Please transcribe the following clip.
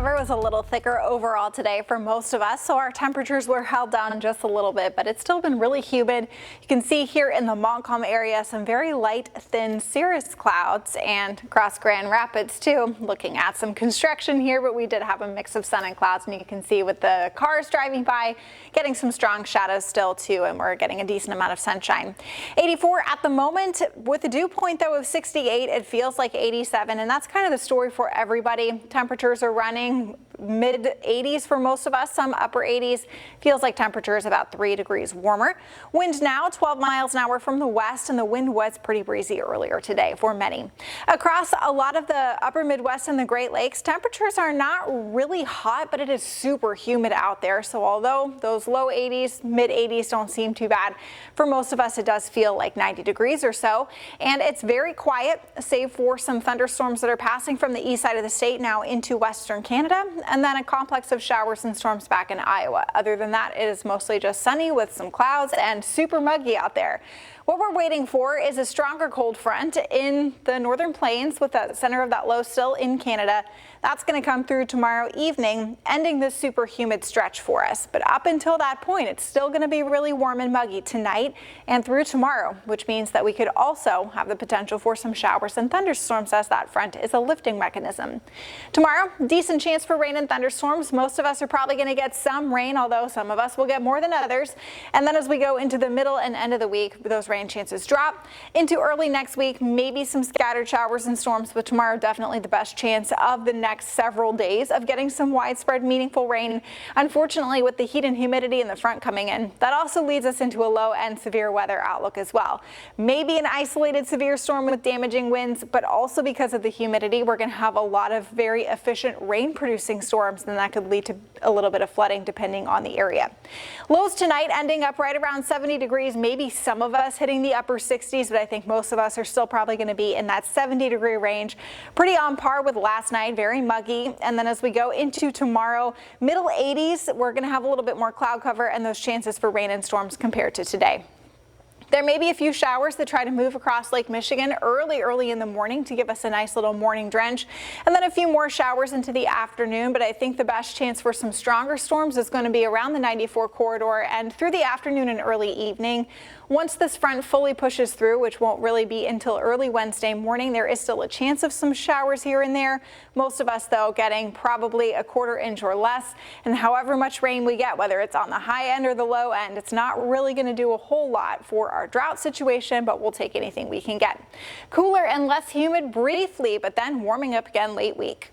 cover was a little thicker overall today for most of us, so our temperatures were held down just a little bit, but it's still been really humid. You can see here in the Montcalm area some very light, thin cirrus clouds, and across Grand Rapids too. Looking at some construction here, but we did have a mix of sun and clouds, and you can see with the cars driving by, getting some strong shadows still too, and we're getting a decent amount of sunshine. 84 at the moment, with a dew point though of 68, it feels like 87, and that's kind of the story for everybody. Temperatures are running mid 80s for most of us, some upper 80s. Feels like temperatures about 3 degrees warmer. Wind now 12 miles an hour from the west, and the wind was pretty breezy earlier today for many. Across a lot of the upper Midwest and the Great Lakes, temperatures are not really hot, but it is super humid out there. So although those low 80s, mid 80s don't seem too bad, for most of us it does feel like 90 degrees or so. And it's very quiet, save for some thunderstorms that are passing from the east side of the state now into western Canada, and then a complex of showers and storms back in Iowa. Other than that, it is mostly just sunny with some clouds and super muggy out there. What we're waiting for is a stronger cold front in the northern plains with the center of that low still in Canada. That's going to come through tomorrow evening, ending this super humid stretch for us. But up until that point, it's still going to be really warm and muggy tonight and through tomorrow, which means that we could also have the potential for some showers and thunderstorms as that front is a lifting mechanism. Tomorrow, decent chance for rain and thunderstorms. Most of us are probably going to get some rain, although some of us will get more than others. And then as we go into the middle and end of the week, those rain chances drop. Into early next week, maybe some scattered showers and storms, but tomorrow definitely the best chance of the next several days of getting some widespread meaningful rain. Unfortunately, with the heat and humidity in the front coming in, that also leads us into a low and severe weather outlook as well. Maybe an isolated severe storm with damaging winds, but also because of the humidity, we're going to have a lot of very efficient rain producing storms, and that could lead to a little bit of flooding depending on the area. Lows tonight ending up right around 70 degrees, maybe some of us hitting the upper 60s, but I think most of us are still probably going to be in that 70-degree range. Pretty on par with last night, very muggy. And then as we go into tomorrow, middle 80s, we're going to have a little bit more cloud cover and those chances for rain and storms compared to today. There may be a few showers that try to move across Lake Michigan early in the morning to give us a nice little morning drench, and then a few more showers into the afternoon. But I think the best chance for some stronger storms is going to be around the 94 corridor and through the afternoon and early evening. Once this front fully pushes through, which won't really be until early Wednesday morning, there is still a chance of some showers here and there. Most of us, though, getting probably a quarter inch or less. And however much rain we get, whether it's on the high end or the low end, it's not really going to do a whole lot for our drought situation, but we'll take anything we can get. Cooler and less humid briefly, but then warming up again late week.